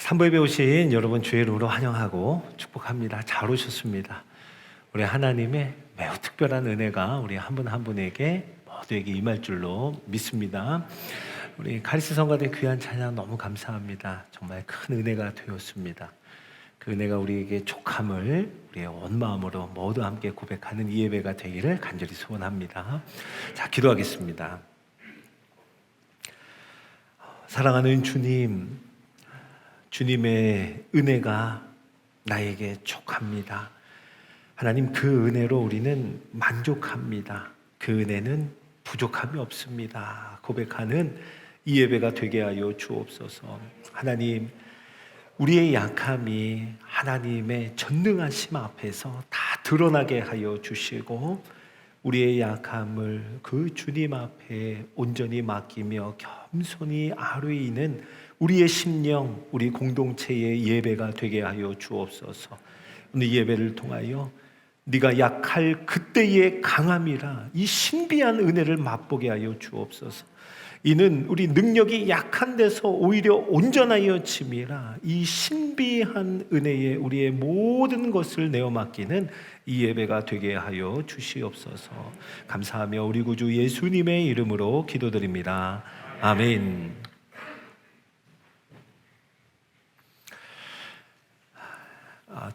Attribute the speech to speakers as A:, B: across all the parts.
A: 삼부에 오신 여러분 주의 이름으로 환영하고 축복합니다. 잘 오셨습니다. 우리 하나님의 매우 특별한 은혜가 우리 한 분 한 분에게 모두에게 임할 줄로 믿습니다. 우리 카리스 성가대 귀한 찬양 너무 감사합니다. 정말 큰 은혜가 되었습니다. 그 은혜가 우리에게 족함을 우리의 온 마음으로 모두 함께 고백하는 이 예배가 되기를 간절히 소원합니다. 자, 기도하겠습니다. 사랑하는 주님, 주님의 은혜가 나에게 족합니다. 하나님, 그 은혜로 우리는 만족합니다. 그 은혜는 부족함이 없습니다. 고백하는 이 예배가 되게 하여 주옵소서. 하나님, 우리의 약함이 하나님의 전능하심 앞에서 다 드러나게 하여 주시고, 우리의 약함을 그 주님 앞에 온전히 맡기며 겸손히 아뢰이는 우리의 심령, 우리 공동체의 예배가 되게 하여 주옵소서. 오늘 이 예배를 통하여 네가 약할 그때의 강함이라 이 신비한 은혜를 맛보게 하여 주옵소서. 이는 우리 능력이 약한 데서 오히려 온전하여 짐이라 이 신비한 은혜에 우리의 모든 것을 내어 맡기는 이 예배가 되게 하여 주시옵소서. 감사하며 우리 구주 예수님의 이름으로 기도드립니다. 아멘.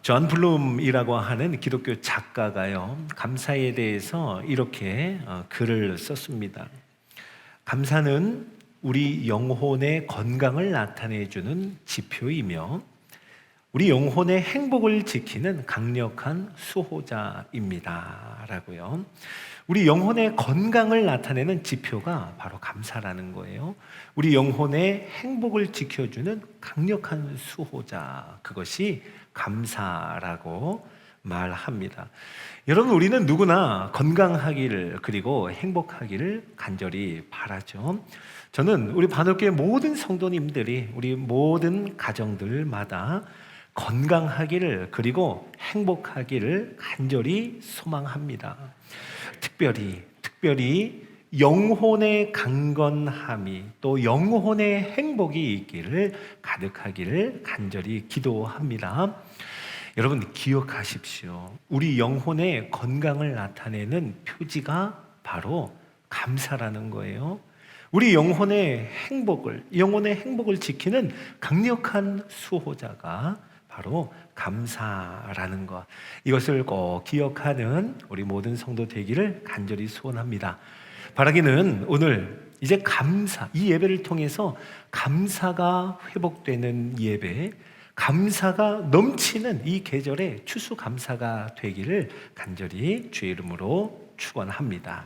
A: 존 블룸이라고 하는 기독교 작가가요, 감사에 대해서 이렇게 글을 썼습니다. 감사는 우리 영혼의 건강을 나타내주는 지표이며 우리 영혼의 행복을 지키는 강력한 수호자입니다 라고요. 우리 영혼의 건강을 나타내는 지표가 바로 감사라는 거예요. 우리 영혼의 행복을 지켜주는 강력한 수호자, 그것이 감사라고 말합니다. 여러분, 우리는 누구나 건강하기를 그리고 행복하기를 간절히 바라죠. 저는 우리 반옥교회 모든 성도님들이 우리 모든 가정들마다 건강하기를 그리고 행복하기를 간절히 소망합니다. 특별히 영혼의 강건함이 또 영혼의 행복이 있기를 가득하기를 간절히 기도합니다. 여러분, 기억하십시오. 우리 영혼의 건강을 나타내는 표지가 바로 감사라는 거예요. 우리 영혼의 행복을 지키는 강력한 수호자가 바로 감사라는 것, 이것을 꼭 기억하는 우리 모든 성도 되기를 간절히 소원합니다. 바라기는 오늘 이제 이 예배를 통해서 감사가 회복되는 예배, 감사가 넘치는 이 계절에 추수감사가 되기를 간절히 주의 이름으로 축원합니다.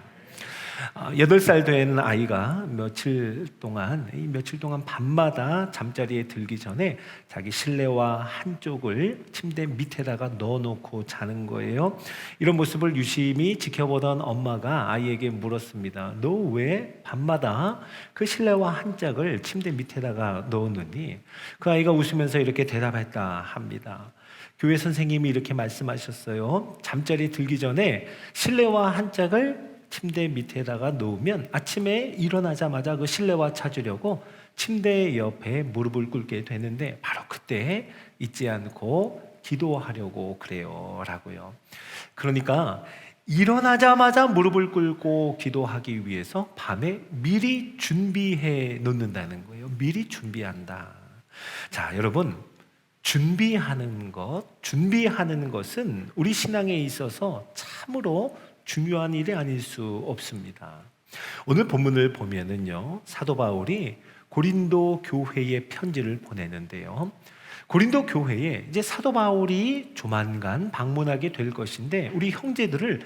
A: 8살 된 아이가 며칠 동안 밤마다 잠자리에 들기 전에 자기 실내화 한쪽을 침대 밑에다가 넣어놓고 자는 거예요. 이런 모습을 유심히 지켜보던 엄마가 아이에게 물었습니다. 너 왜 밤마다 그 실내화 한 짝을 침대 밑에다가 넣어놓니? 그 아이가 웃으면서 이렇게 대답했다 합니다. 교회 선생님이 이렇게 말씀하셨어요. 잠자리 들기 전에 실내화 한 짝을 침대 밑에다가 놓으면 아침에 일어나자마자 그 실내화 찾으려고 침대 옆에 무릎을 꿇게 되는데 바로 그때 잊지 않고 기도하려고 그래요 라고요. 그러니까 일어나자마자 무릎을 꿇고 기도하기 위해서 밤에 미리 준비해 놓는다는 거예요. 미리 준비한다. 자, 여러분, 준비하는 것은 우리 신앙에 있어서 참으로 중요한 일이 아닐 수 없습니다. 오늘 본문을 보면은요, 사도 바울이 고린도 교회에 편지를 보내는데요. 고린도 교회에 이제 사도 바울이 조만간 방문하게 될 것인데 우리 형제들을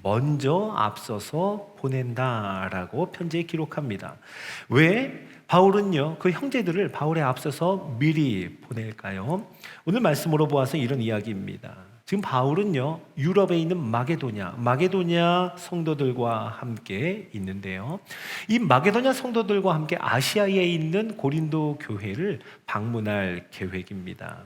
A: 먼저 앞서서 보낸다라고 편지에 기록합니다. 왜 바울은요, 그 형제들을 바울에 앞서서 미리 보낼까요? 오늘 말씀으로 보아서 이런 이야기입니다. 지금 바울은요, 유럽에 있는 마게도냐 성도들과 함께 있는데요. 이 마게도냐 성도들과 함께 아시아에 있는 고린도 교회를 방문할 계획입니다.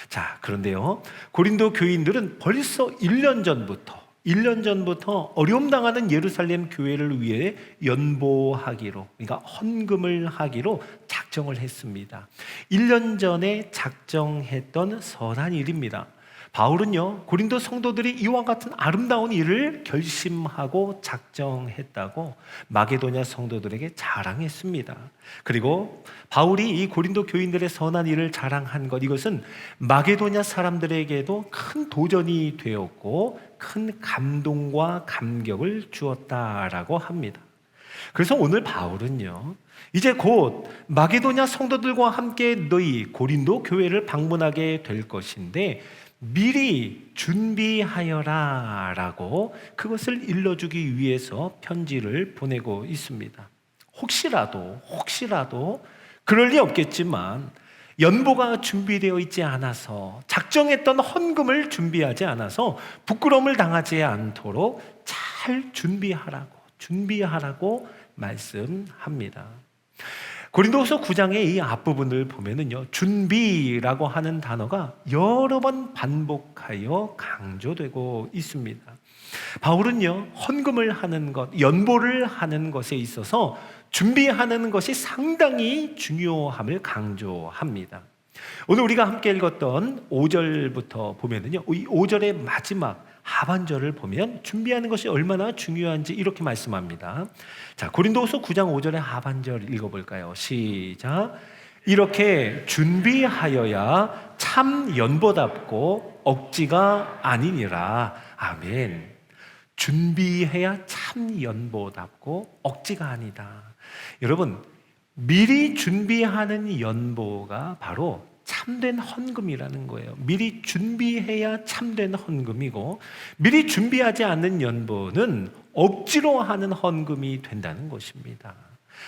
A: 자, 그런데요, 고린도 교인들은 벌써 1년 전부터 어려움 당하는 예루살렘 교회를 위해 연보하기로, 그러니까 헌금을 하기로 작정을 했습니다. 1년 전에 작정했던 선한 일입니다. 바울은요, 고린도 성도들이 이와 같은 아름다운 일을 결심하고 작정했다고 마게도냐 성도들에게 자랑했습니다. 그리고 바울이 이 고린도 교인들의 선한 일을 자랑한 것, 이것은 마게도냐 사람들에게도 큰 도전이 되었고 큰 감동과 감격을 주었다라고 합니다. 그래서 오늘 바울은요, 이제 곧 마게도냐 성도들과 함께 너희 고린도 교회를 방문하게 될 것인데 미리 준비하여라 라고 그것을 일러주기 위해서 편지를 보내고 있습니다. 혹시라도 그럴 리 없겠지만 연보가 준비되어 있지 않아서, 작정했던 헌금을 준비하지 않아서 부끄러움을 당하지 않도록 잘 준비하라고 말씀합니다. 고린도후서 9장의 이 앞부분을 보면은요, 준비라고 하는 단어가 여러 번 반복하여 강조되고 있습니다. 바울은요, 헌금을 하는 것, 연보를 하는 것에 있어서 준비하는 것이 상당히 중요함을 강조합니다. 오늘 우리가 함께 읽었던 5절부터 보면은요, 이 5절의 마지막 하반절을 보면 준비하는 것이 얼마나 중요한지 이렇게 말씀합니다. 자, 고린도후서 9장 5절의 하반절 읽어볼까요? 시작. 이렇게 준비하여야 참 연보답고 억지가 아니니라. 아멘. 준비해야 참 연보답고 억지가 아니다. 여러분, 미리 준비하는 연보가 바로 참된 헌금이라는 거예요. 미리 준비해야 참된 헌금이고, 미리 준비하지 않는 연보는 억지로 하는 헌금이 된다는 것입니다.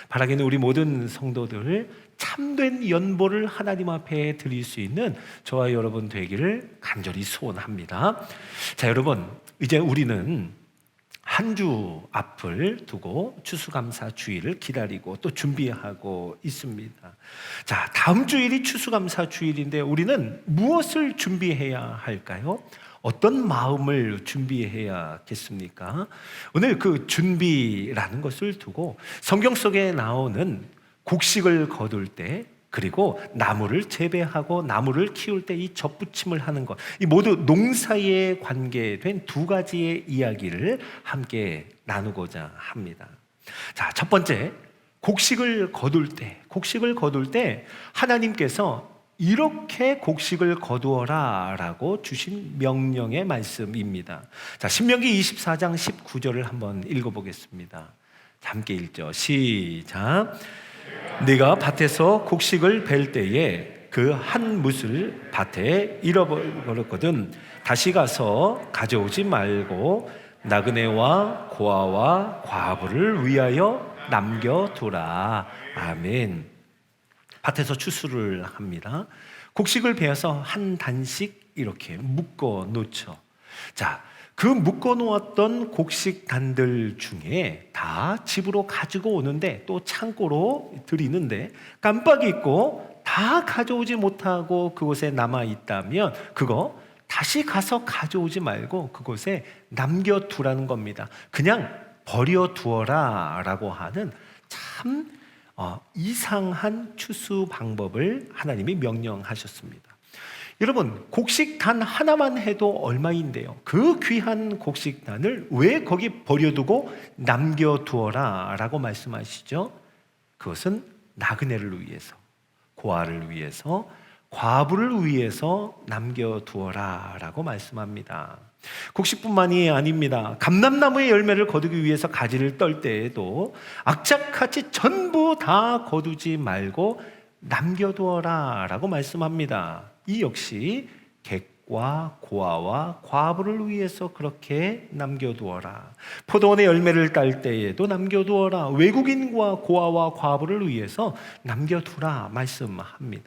A: 바라기는 우리 모든 성도들 참된 연보를 하나님 앞에 드릴 수 있는 저와 여러분 되기를 간절히 소원합니다. 자, 여러분, 이제 우리는 한 주 앞을 두고 추수감사 주일을 기다리고 또 준비하고 있습니다. 자, 다음 주일이 추수감사 주일인데 우리는 무엇을 준비해야 할까요? 어떤 마음을 준비해야겠습니까? 오늘 그 준비라는 것을 두고 성경 속에 나오는 곡식을 거둘 때, 그리고 나무를 재배하고 나무를 키울 때 이 접붙임을 하는 것, 이 모두 농사에 관계된 두 가지의 이야기를 함께 나누고자 합니다. 자, 첫 번째, 곡식을 거둘 때 하나님께서 이렇게 곡식을 거두어라 라고 주신 명령의 말씀입니다. 자, 신명기 24장 19절을 한번 읽어보겠습니다. 함께 읽죠. 시작. 네가 밭에서 곡식을 벨 때에 그 한 뭇을 밭에 잃어버렸거든 다시 가서 가져오지 말고 나그네와 고아와 과부를 위하여 남겨두라. 아멘. 밭에서 추수를 합니다. 곡식을 베어서 한 단씩 이렇게 묶어 놓죠. 자, 그 묶어 놓았던 곡식단들 중에 다 집으로 가지고 오는데, 또 창고로 들이는데 깜빡 잊고 다 가져오지 못하고 그곳에 남아 있다면 그거 다시 가서 가져오지 말고 그곳에 남겨두라는 겁니다. 그냥 버려두어라 라고 하는 참 이상한 추수 방법을 하나님이 명령하셨습니다. 여러분, 곡식 단 하나만 해도 얼마인데요, 그 귀한 곡식단을 왜 거기 버려두고 남겨두어라 라고 말씀하시죠? 그것은 나그네를 위해서, 고아를 위해서, 과부를 위해서 남겨두어라 라고 말씀합니다. 곡식뿐만이 아닙니다. 감람나무의 열매를 거두기 위해서 가지를 떨 때에도 악착같이 전부 다 거두지 말고 남겨두어라 라고 말씀합니다. 이 역시 객과 고아와 과부를 위해서 그렇게 남겨두어라. 포도원의 열매를 딸 때에도 남겨두어라. 외국인과 고아와 과부를 위해서 남겨두라 말씀합니다.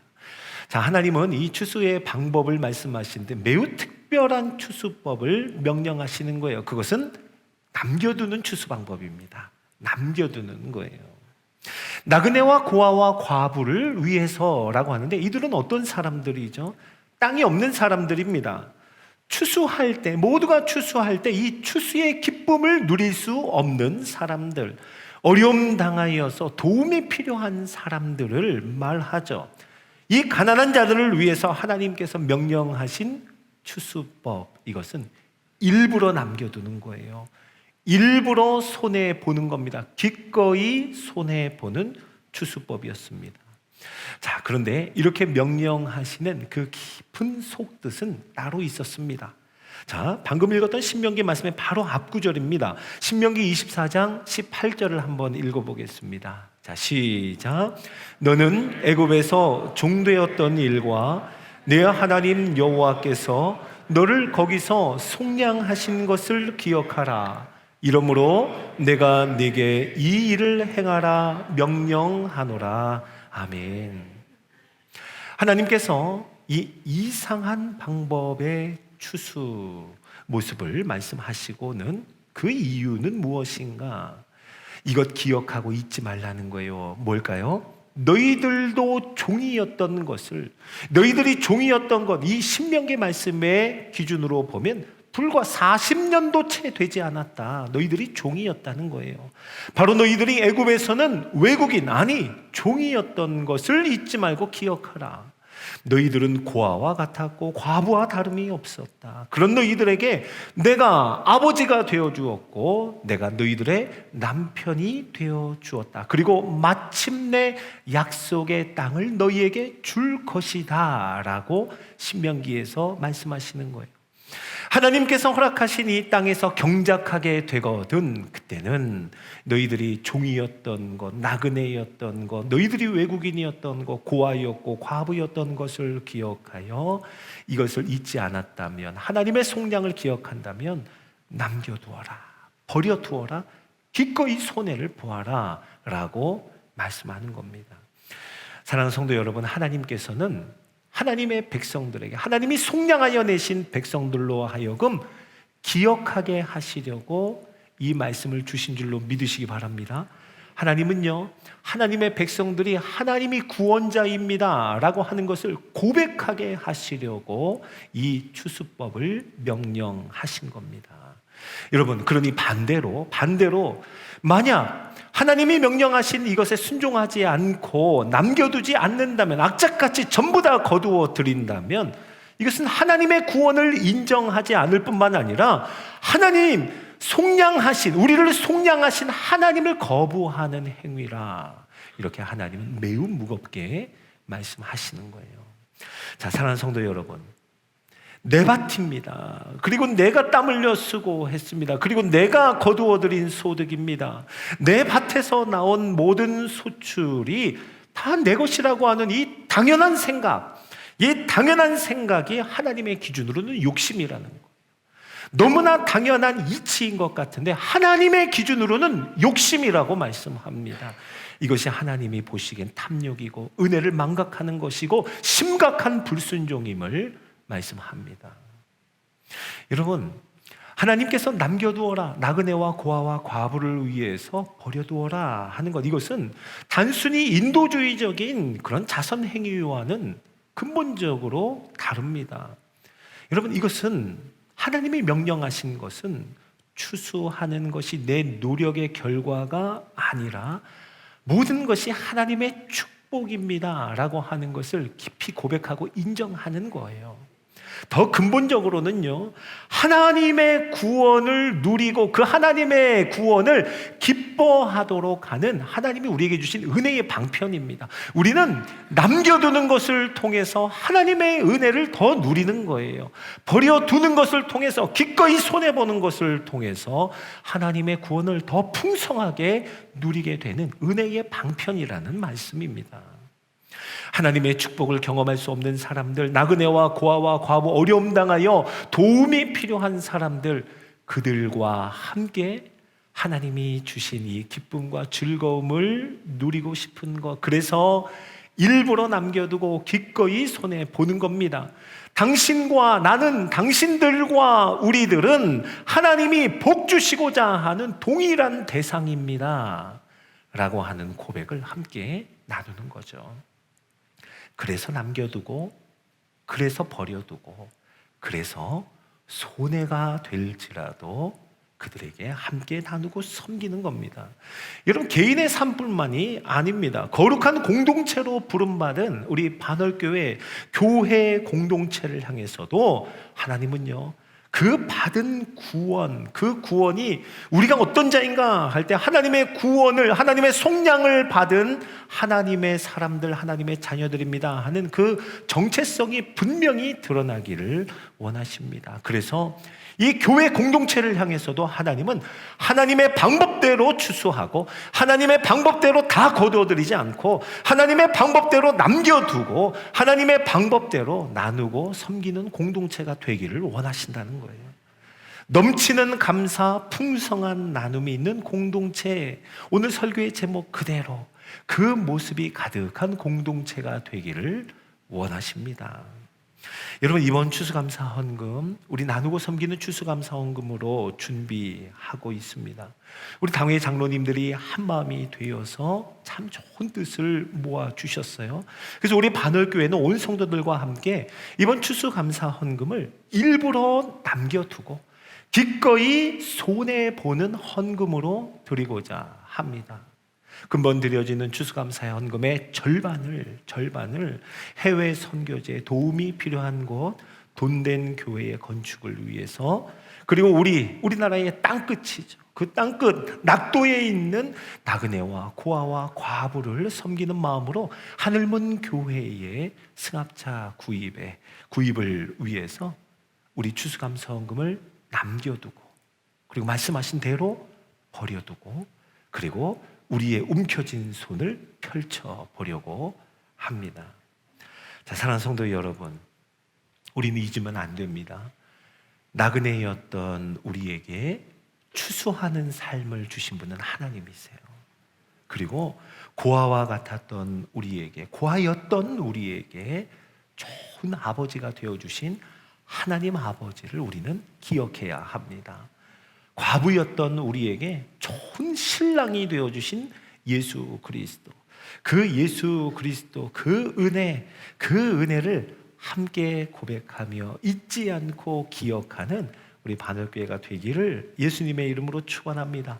A: 자, 하나님은 이 추수의 방법을 말씀하시는데 매우 특별한 추수법을 명령하시는 거예요. 그것은 남겨두는 추수 방법입니다. 남겨두는 거예요. 나그네와 고아와 과부를 위해서라고 하는데, 이들은 어떤 사람들이죠? 땅이 없는 사람들입니다. 모두가 추수할 때 이 추수의 기쁨을 누릴 수 없는 사람들, 어려움 당하여서 도움이 필요한 사람들을 말하죠. 이 가난한 자들을 위해서 하나님께서 명령하신 추수법, 이것은 일부러 남겨두는 거예요. 일부러 손해보는 겁니다. 기꺼이 손해보는 추수법이었습니다. 자, 그런데 이렇게 명령하시는 그 깊은 속뜻은 따로 있었습니다. 자, 방금 읽었던 신명기 말씀의 바로 앞구절입니다. 신명기 24장 18절을 한번 읽어보겠습니다. 자, 시작. 너는 애굽에서 종되었던 일과 내 하나님 여호와께서 너를 거기서 속량하신 것을 기억하라. 이러므로 내가 네게 이 일을 행하라 명령하노라. 아멘. 하나님께서 이 이상한 방법의 추수 모습을 말씀하시고는 그 이유는 무엇인가? 이것 기억하고 잊지 말라는 거예요. 뭘까요? 너희들도 종이었던 것을, 너희들이 종이었던 것, 이 신명기 말씀의 기준으로 보면 불과 40년도 채 되지 않았다. 너희들이 종이었다는 거예요. 바로 너희들이 애굽에서는 외국인, 아니 종이었던 것을 잊지 말고 기억하라. 너희들은 고아와 같았고 과부와 다름이 없었다. 그런 너희들에게 내가 아버지가 되어 주었고 내가 너희들의 남편이 되어 주었다. 그리고 마침내 약속의 땅을 너희에게 줄 것이다 라고 신명기에서 말씀하시는 거예요. 하나님께서 허락하신 이 땅에서 경작하게 되거든 그때는 너희들이 종이었던 것, 나그네였던 것, 너희들이 외국인이었던 것, 고아였고 과부였던 것을 기억하여 이것을 잊지 않았다면, 하나님의 속량을 기억한다면 남겨두어라, 버려두어라, 기꺼이 손해를 보아라 라고 말씀하는 겁니다. 사랑하는 성도 여러분, 하나님께서는 하나님의 백성들에게, 하나님이 속량하여 내신 백성들로 하여금 기억하게 하시려고 이 말씀을 주신 줄로 믿으시기 바랍니다. 하나님은요, 하나님의 백성들이 하나님이 구원자입니다 라고 하는 것을 고백하게 하시려고 이 추수법을 명령하신 겁니다. 여러분, 그러니 반대로 만약 하나님이 명령하신 이것에 순종하지 않고 남겨두지 않는다면, 악착같이 전부 다 거두어 드린다면 이것은 하나님의 구원을 인정하지 않을 뿐만 아니라 하나님 속량하신, 우리를 속량하신 하나님을 거부하는 행위라, 이렇게 하나님은 매우 무겁게 말씀하시는 거예요. 자, 사랑하는 성도 여러분, 내 밭입니다. 그리고 내가 땀 흘려 쓰고 했습니다. 그리고 내가 거두어들인 소득입니다. 내 밭에서 나온 모든 소출이 다 내 것이라고 하는 이 당연한 생각, 이 당연한 생각이 하나님의 기준으로는 욕심이라는 거예요. 너무나 당연한 이치인 것 같은데 하나님의 기준으로는 욕심이라고 말씀합니다. 이것이 하나님이 보시기엔 탐욕이고 은혜를 망각하는 것이고 심각한 불순종임을 말씀합니다. 여러분, 하나님께서 남겨두어라, 나그네와 고아와 과부를 위해서 버려두어라 하는 것, 이것은 단순히 인도주의적인 그런 자선 행위와는 근본적으로 다릅니다. 여러분, 이것은 하나님이 명령하신 것은 추수하는 것이 내 노력의 결과가 아니라 모든 것이 하나님의 축복입니다 라고 하는 것을 깊이 고백하고 인정하는 거예요. 더 근본적으로는요, 하나님의 구원을 누리고 그 하나님의 구원을 기뻐하도록 하는 하나님이 우리에게 주신 은혜의 방편입니다. 우리는 남겨두는 것을 통해서 하나님의 은혜를 더 누리는 거예요. 버려두는 것을 통해서, 기꺼이 손해보는 것을 통해서 하나님의 구원을 더 풍성하게 누리게 되는 은혜의 방편이라는 말씀입니다. 하나님의 축복을 경험할 수 없는 사람들, 나그네와 고아와 과부, 어려움 당하여 도움이 필요한 사람들, 그들과 함께 하나님이 주신 이 기쁨과 즐거움을 누리고 싶은 것, 그래서 일부러 남겨두고 기꺼이 손해보는 겁니다. 당신과 나는, 당신들과 우리들은 하나님이 복 주시고자 하는 동일한 대상입니다 라고 하는 고백을 함께 나누는 거죠. 그래서 남겨두고, 그래서 버려두고, 그래서 손해가 될지라도 그들에게 함께 나누고 섬기는 겁니다. 여러분, 개인의 삶뿐만이 아닙니다. 거룩한 공동체로 부름받은 우리 반월교회 교회 공동체를 향해서도 하나님은요, 그 받은 구원, 그 구원이 우리가 어떤 자인가 할 때 하나님의 구원을, 하나님의 속량을 받은 하나님의 사람들, 하나님의 자녀들입니다 하는 그 정체성이 분명히 드러나기를 원하십니다. 그래서 이 교회 공동체를 향해서도 하나님은 하나님의 방법대로 추수하고 하나님의 방법대로 다 거두어들이지 않고 하나님의 방법대로 남겨두고 하나님의 방법대로 나누고 섬기는 공동체가 되기를 원하신다는 거예요. 넘치는 감사, 풍성한 나눔이 있는 공동체, 오늘 설교의 제목 그대로 그 모습이 가득한 공동체가 되기를 원하십니다. 여러분, 이번 추수감사 헌금 우리 나누고 섬기는 추수감사 헌금으로 준비하고 있습니다. 우리 당회 장로님들이 한마음이 되어서 참 좋은 뜻을 모아주셨어요. 그래서 우리 반월교회는 온 성도들과 함께 이번 추수감사 헌금을 일부러 남겨두고 기꺼이 손해보는 헌금으로 드리고자 합니다. 근본 드려지는 추수감사의 헌금의 절반을 해외 선교제에 도움이 필요한 곳, 돈된 교회의 건축을 위해서, 그리고 우리나라의 땅끝이죠. 그 땅끝 낙도에 있는 나그네와 고아와 과부를 섬기는 마음으로 하늘문 교회의 승합차 구입을 위해서 우리 추수감사 헌금을 남겨두고, 그리고 말씀하신 대로 버려두고, 그리고 우리의 움켜진 손을 펼쳐보려고 합니다. 자, 사랑하는 성도 여러분, 우리는 잊으면 안 됩니다. 나그네였던 우리에게 추수하는 삶을 주신 분은 하나님이세요. 그리고 고아와 같았던 우리에게, 고아였던 우리에게 좋은 아버지가 되어주신 하나님 아버지를 우리는 기억해야 합니다. 과부였던 우리에게 좋은 신랑이 되어주신 예수 그리스도, 그 예수 그리스도, 그 은혜를 함께 고백하며 잊지 않고 기억하는 우리 반월교회가 되기를 예수님의 이름으로 축원합니다.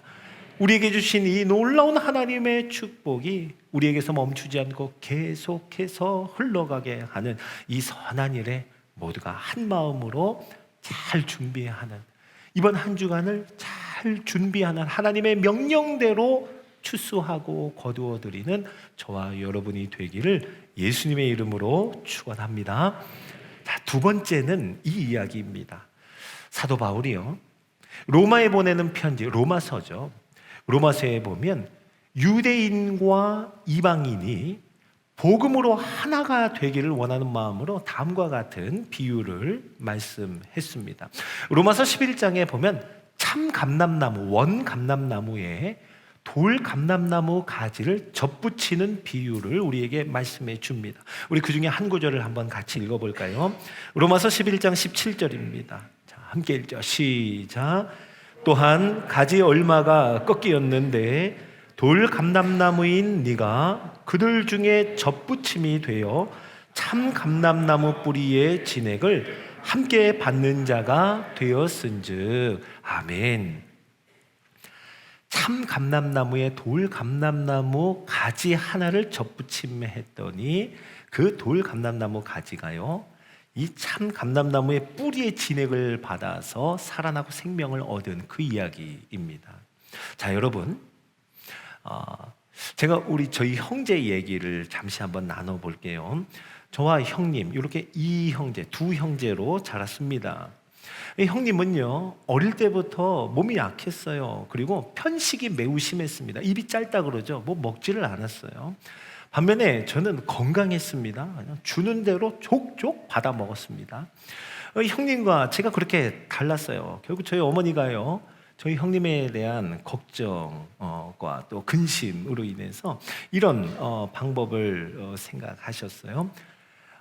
A: 우리에게 주신 이 놀라운 하나님의 축복이 우리에게서 멈추지 않고 계속해서 흘러가게 하는 이 선한 일에 모두가 한 마음으로 잘 준비하는, 이번 한 주간을 잘 준비하는, 하나님의 명령대로 추수하고 거두어드리는 저와 여러분이 되기를 예수님의 이름으로 축원합니다. 자, 두 번째는 이 이야기입니다. 사도 바울이요, 로마에 보내는 편지, 로마서죠. 로마서에 보면 유대인과 이방인이 복음으로 하나가 되기를 원하는 마음으로 다음과 같은 비유를 말씀했습니다. 로마서 11장에 보면 참 감람나무, 원 감람나무에 돌 감람나무 가지를 접붙이는 비유를 우리에게 말씀해 줍니다. 우리 그 중에 한 구절을 한번 같이 읽어볼까요? 로마서 11장 17절입니다. 자, 함께 읽죠. 시작. 또한 가지 얼마가 꺾이었는데 돌 감람나무인 네가 그들 중에 접붙임이 되어 참 감람나무 뿌리의 진액을 함께 받는 자가 되었은즉. 아멘. 참 감람나무에 돌 감람나무 가지 하나를 접붙임했더니 그 돌 감람나무 가지가요, 이 참 감람나무의 뿌리의 진액을 받아서 살아나고 생명을 얻은 그 이야기입니다. 자, 여러분, 제가 저희 형제 얘기를 잠시 한번 나눠볼게요. 저와 형님, 이렇게 두 형제로 자랐습니다. 형님은요, 어릴 때부터 몸이 약했어요. 그리고 편식이 매우 심했습니다. 입이 짧다 그러죠. 뭐 먹지를 않았어요. 반면에 저는 건강했습니다. 그냥 주는 대로 족족 받아 먹었습니다. 형님과 제가 그렇게 달랐어요. 결국 저희 어머니가요, 저희 형님에 대한 걱정과 또 근심으로 인해서 이런 방법을 생각하셨어요.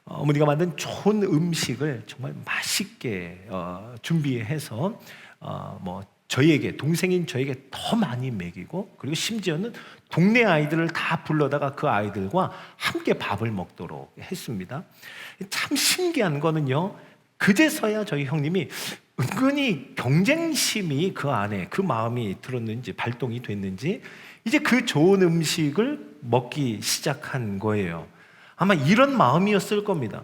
A: 어머니가 만든 좋은 음식을 정말 맛있게 준비해서 동생인 저에게 더 많이 먹이고, 그리고 심지어는 동네 아이들을 다 불러다가 그 아이들과 함께 밥을 먹도록 했습니다. 참 신기한 거는요, 그제서야 저희 형님이 은근히 경쟁심이 그 안에 그 마음이 들었는지 발동이 됐는지 이제 그 좋은 음식을 먹기 시작한 거예요. 아마 이런 마음이었을 겁니다.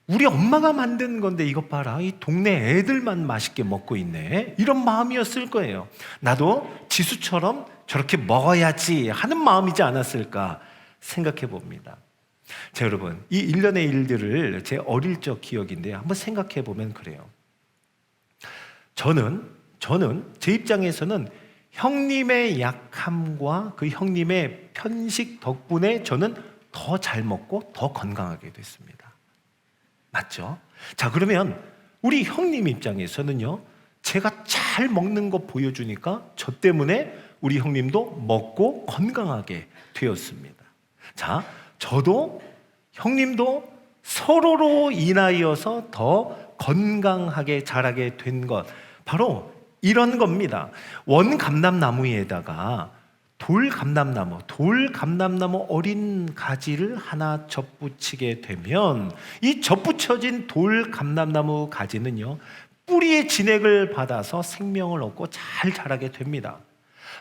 A: 우리 엄마가 만든 건데 이것 봐라, 이 동네 애들만 맛있게 먹고 있네, 이런 마음이었을 거예요. 나도 지수처럼 저렇게 먹어야지 하는 마음이지 않았을까 생각해 봅니다. 자, 여러분, 이 일련의 일들을 제 어릴 적 기억인데요, 한번 생각해 보면 그래요. 저는 제 입장에서는 형님의 약함과 그 형님의 편식 덕분에 저는 더 잘 먹고 더 건강하게 됐습니다. 맞죠? 자, 그러면 우리 형님 입장에서는요, 제가 잘 먹는 거 보여주니까 저 때문에 우리 형님도 먹고 건강하게 되었습니다. 자, 저도 형님도 서로로 인하여서 더 건강하게 자라게 된 것, 바로 이런 겁니다. 원감람나무에다가 돌감람나무 어린 가지를 하나 접붙이게 되면 이 접붙여진 돌감람나무 가지는요, 뿌리의 진액을 받아서 생명을 얻고 잘 자라게 됩니다.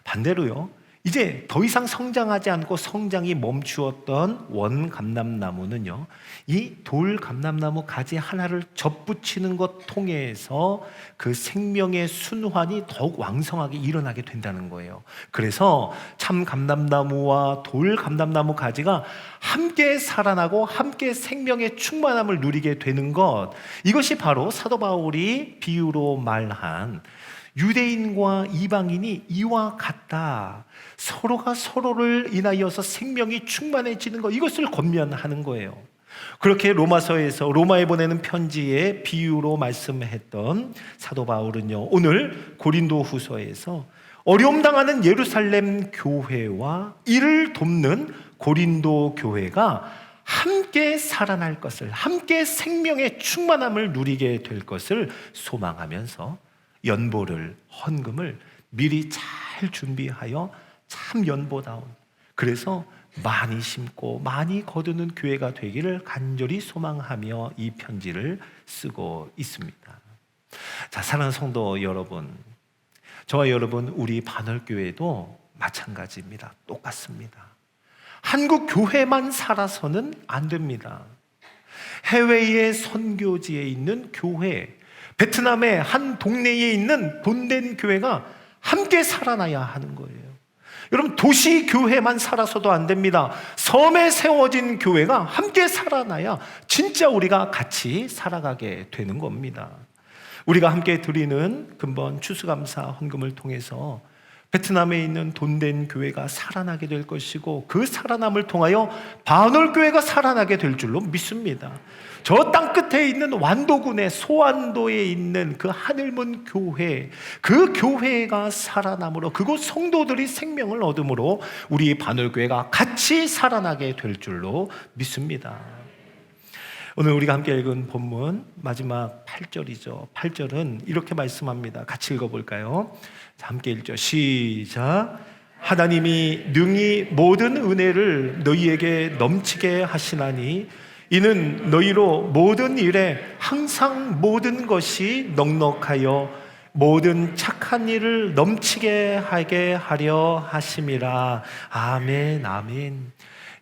A: 반대로요, 이제 더 이상 성장하지 않고 성장이 멈추었던 원감람나무는요, 이 돌감람나무 가지 하나를 접붙이는 것 통해서 그 생명의 순환이 더욱 왕성하게 일어나게 된다는 거예요. 그래서 참감람나무와 돌감람나무 가지가 함께 살아나고 함께 생명의 충만함을 누리게 되는 것, 이것이 바로 사도 바울이 비유로 말한 유대인과 이방인이 이와 같다, 서로가 서로를 인하여서 생명이 충만해지는 것, 이것을 권면하는 거예요. 그렇게 로마서에서 로마에 보내는 편지에 비유로 말씀했던 사도 바울은요, 오늘 고린도 후서에서 어려움 당하는 예루살렘 교회와 이를 돕는 고린도 교회가 함께 살아날 것을, 함께 생명의 충만함을 누리게 될 것을 소망하면서 연보를, 헌금을 미리 잘 준비하여 참 연보다운, 그래서 많이 심고 많이 거두는 교회가 되기를 간절히 소망하며 이 편지를 쓰고 있습니다. 자, 사랑하는 성도 여러분, 저와 여러분, 우리 반월교회도 마찬가지입니다. 똑같습니다. 한국 교회만 살아서는 안 됩니다. 해외의 선교지에 있는 교회, 베트남의 한 동네에 있는 돈된 교회가 함께 살아나야 하는 거예요. 여러분, 도시 교회만 살아서도 안 됩니다. 섬에 세워진 교회가 함께 살아나야 진짜 우리가 같이 살아가게 되는 겁니다. 우리가 함께 드리는 근본 추수감사 헌금을 통해서 베트남에 있는 돈된 교회가 살아나게 될 것이고, 그 살아남을 통하여 반월교회가 살아나게 될 줄로 믿습니다. 저 땅끝에 있는 완도군의 소완도에 있는 그 하늘문 교회, 그 교회가 살아남으로, 그곳 성도들이 생명을 얻음으로 우리 반월교회가 같이 살아나게 될 줄로 믿습니다. 오늘 우리가 함께 읽은 본문 마지막 8절이죠. 8절은 이렇게 말씀합니다. 같이 읽어볼까요? 자, 함께 읽죠. 시작. 하나님이 능히 모든 은혜를 너희에게 넘치게 하시나니 이는 너희로 모든 일에 항상 모든 것이 넉넉하여 모든 착한 일을 넘치게 하게 하려 하심이라. 아멘, 아멘.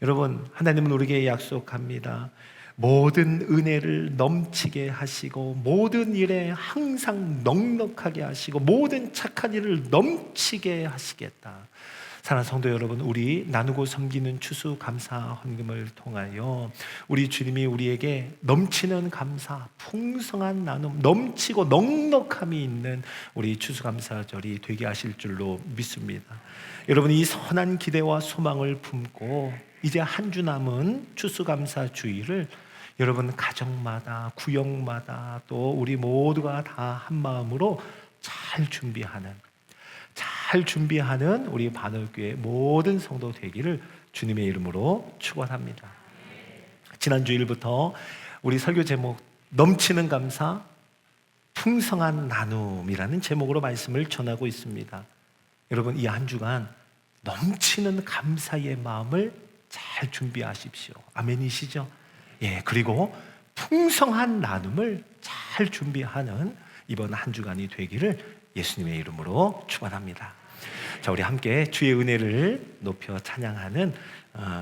A: 여러분, 하나님은 우리에게 약속합니다. 모든 은혜를 넘치게 하시고 모든 일에 항상 넉넉하게 하시고 모든 착한 일을 넘치게 하시겠다. 사랑하는 성도 여러분, 우리 나누고 섬기는 추수감사 헌금을 통하여 우리 주님이 우리에게 넘치는 감사, 풍성한 나눔, 넘치고 넉넉함이 있는 우리 추수감사절이 되게 하실 줄로 믿습니다. 여러분, 이 선한 기대와 소망을 품고 이제 한 주 남은 추수감사 주일을 여러분 가정마다, 구역마다, 또 우리 모두가 다 한 마음으로 잘 준비하는 우리 반월교회 모든 성도 되기를 주님의 이름으로 축원합니다. 지난 주일부터 우리 설교 제목 넘치는 감사, 풍성한 나눔이라는 제목으로 말씀을 전하고 있습니다. 여러분, 이 한 주간 넘치는 감사의 마음을 잘 준비하십시오. 아멘이시죠? 예, 그리고 풍성한 나눔을 잘 준비하는 이번 한 주간이 되기를 예수님의 이름으로 축원합니다. 자, 우리 함께 주의 은혜를 높여 찬양하는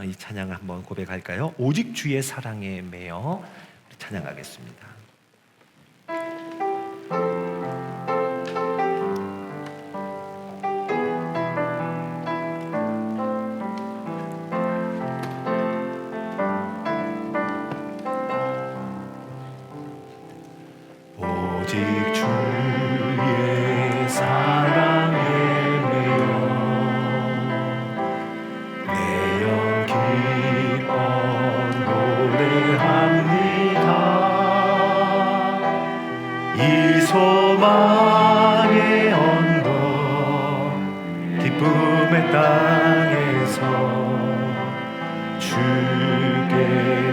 A: 이 찬양을 한번 고백할까요? 오직 주의 사랑에 매여 찬양하겠습니다. 오직 주의 사랑에 매여 내 영 기뻐 노래합니다. 이 소망의 언덕 기쁨의 땅에서 주께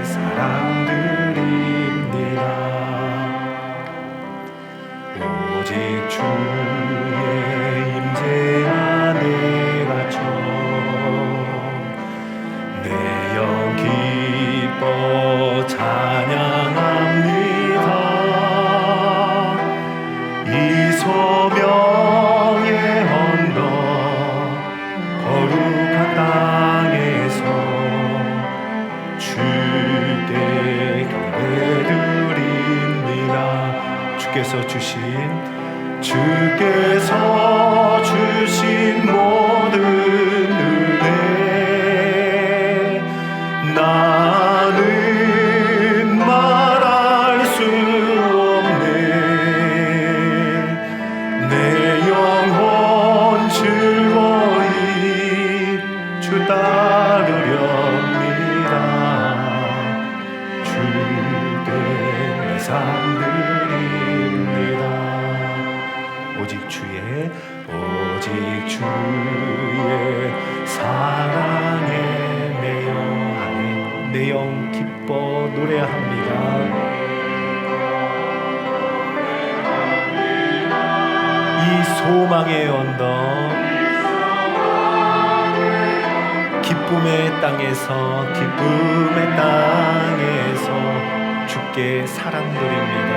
A: 사랑 드립니다. 오직 주의 임재 안에 갇혀 내 영 기뻐 찬양합니다. 이 소명의 언덕 거룩한 땅에서 주께 경배드립니다. 주께서 주신 모든 은혜 나는 말할 수 없네. 내 영혼 즐거이 주 따르렵니다. 주께 내 삶 드립니다. 오직 주의 사랑에 매여 내 영 기뻐 노래합니다. 이 소망의 언덕 기쁨의 땅에서 주께 사랑드립니다.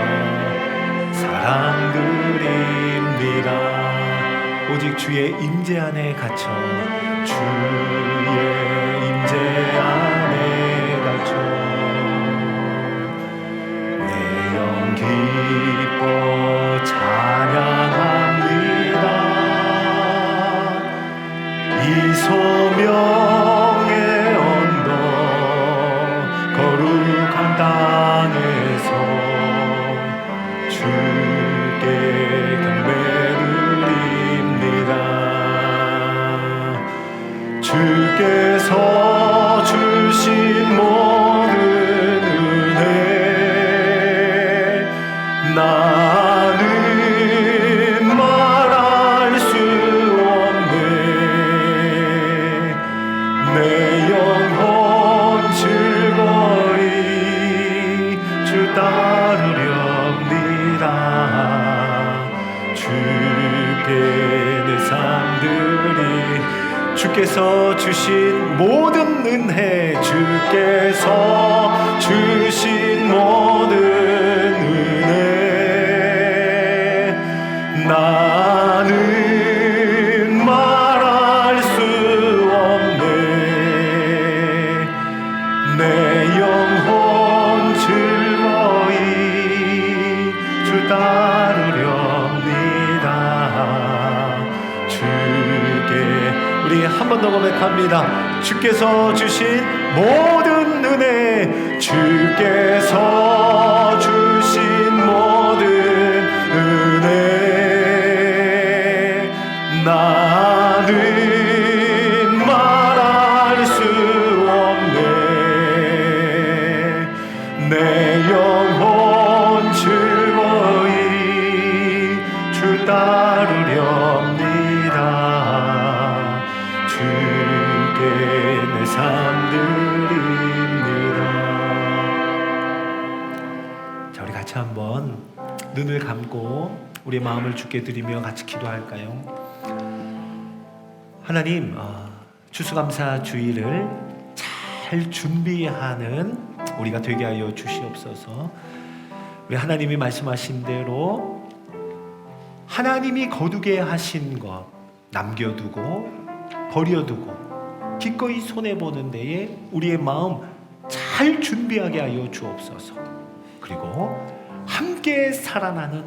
A: 오직 주의 임재 안에 갇혀 주의 임재 안에 갇혀 내 영 기뻐 찬양합니다. 이 소명의 언덕 거룩한 땅에서 주께 경배드립니다. 주께서 주신 모든 은혜 나는 말할 수 없네. 내 영혼 즐거이 주 따르렵니다. 주께 내 삶 드리 주께서 주신 모든 은혜 주께서 주신 모든 은혜 나는 말할 수 없네. 내 영혼 즐거이 주 따르렵니다. 주께 우리 한 번 더 고백합니다. 주께서 주신 모든 은혜 주께서 주신 모든 은혜 나는 말할 수 없네. 내 영혼 즐거이 주 따르렵니다. 주께 내 삶 드립니다. 자, 우리 같이 한번 눈을 감고 우리의 마음을 주께 드리며 같이 기도할까요? 하나님, 추수감사 주일을 잘 준비하는 우리가 되게 하여 주시옵소서. 우리 하나님이 말씀하신 대로 하나님이 거두게 하신 것 남겨두고 버려두고 기꺼이 손해보는 데에 우리의 마음 잘 준비하게 하여 주옵소서. 그리고 함께 살아나는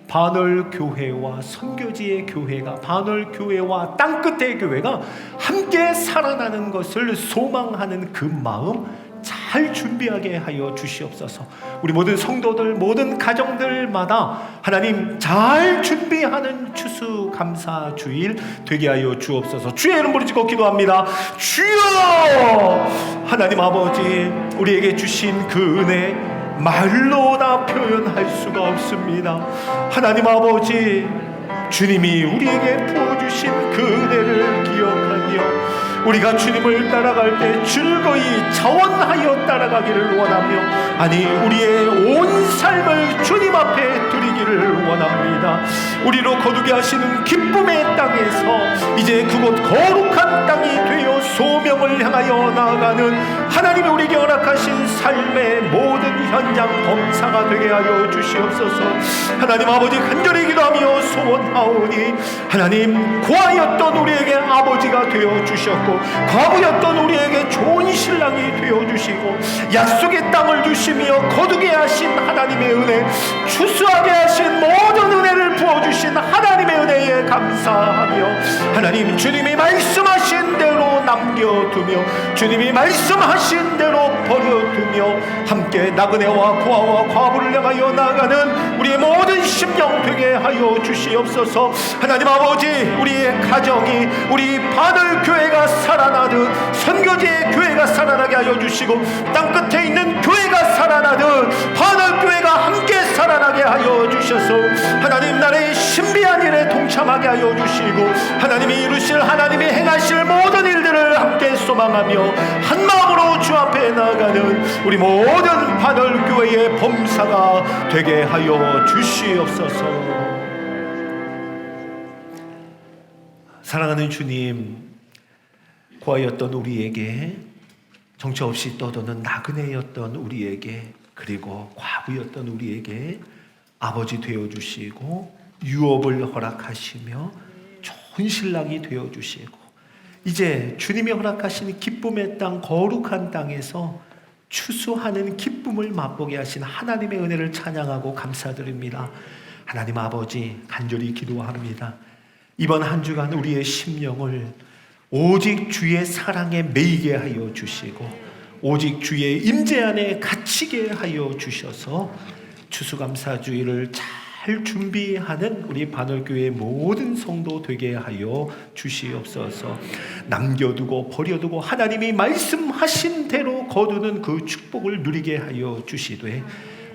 A: 반월교회와 선교지의 교회가, 반월교회와 땅끝의 교회가 함께 살아나는 것을 소망하는 그 마음 잘 준비하게 하여 주시옵소서. 우리 모든 성도들, 모든 가정들마다 하나님 잘 준비하는 추수감사 주일 되게 하여 주옵소서. 주의 이름 부르짖고 기도합니다. 주여! 하나님 아버지, 우리에게 주신 그 은혜 말로 다 표현할 수가 없습니다. 하나님 아버지, 주님이 우리에게 부어주신 그 은혜를 기억하며 우리가 주님을 따라갈 때 즐거이 자원하여 따라가기를 원하며, 아니 우리의 온 삶을 주님 앞에 드리기를 원합니다. 우리로 거두게 하시는 기쁨의 땅에서 이제 그곳 거룩한 땅이 되어 소명을 향하여 나아가는 하나님이 우리에게 허락하신 삶의 모든 현장 범사가 되게 하여 주시옵소서. 하나님 아버지, 간절히 기도하며 소원하오니 하나님, 고아였던 우리에게 아버지가 되어 주셨고 과부였던 우리에게 좋은 신랑이 되어주시고 약속의 땅을 주시며 거두게 하신 하나님의 은혜, 추수하게 하신 모든 은혜를 부어주신 하나님의 은혜에 감사하며, 하나님 주님이 말씀하신 대로 남겨두며 주님이 말씀하신 대로 버려두며 함께 나그네와 고아와 과부를 향하여 나아가는 우리의 모든 심령 되게 하여 주시옵소서. 하나님 아버지, 우리의 가정이, 우리 반월교회가 살아나듯 선교지의 교회가 살아나게 하여 주시고 땅끝에 있는 교회가 살아나듯 반월교회가 함께 살아나게 하여 주셔서 하나님 나라의 신비한 일에 동참하게 하여 주시고 하나님이 이루실, 하나님이 행하실 모든 일들을 함께 소망하며 한 마음으로 주 앞에 나아가는 우리 모든 반월교회의 범사가 되게 하여 주시옵소서. 사랑하는 주님, 고아였던 우리에게, 정처 없이 떠도는 나그네였던 우리에게, 그리고 과부였던 우리에게 아버지 되어주시고 유업을 허락하시며 좋은 신랑이 되어주시고 이제 주님이 허락하신 기쁨의 땅, 거룩한 땅에서 추수하는 기쁨을 맛보게 하신 하나님의 은혜를 찬양하고 감사드립니다. 하나님 아버지, 간절히 기도합니다. 이번 한 주간 우리의 심령을 오직 주의 사랑에 매이게 하여 주시고 오직 주의 임재 안에 갇히게 하여 주셔서 추수감사주일을 잘 준비하는 우리 반월교회 모든 성도 되게 하여 주시옵소서. 남겨두고 버려두고 하나님이 말씀하신 대로 거두는 그 축복을 누리게 하여 주시되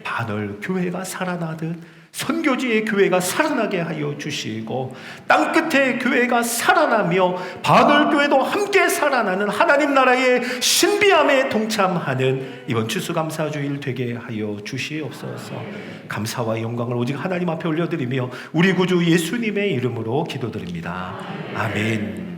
A: 반월교회가 살아나듯 선교지의 교회가 살아나게 하여 주시고 땅끝의 교회가 살아나며 반월교회도 함께 살아나는 하나님 나라의 신비함에 동참하는 이번 추수감사주일 되게 하여 주시옵소서. 감사와 영광을 오직 하나님 앞에 올려드리며 우리 구주 예수님의 이름으로 기도드립니다. 아멘.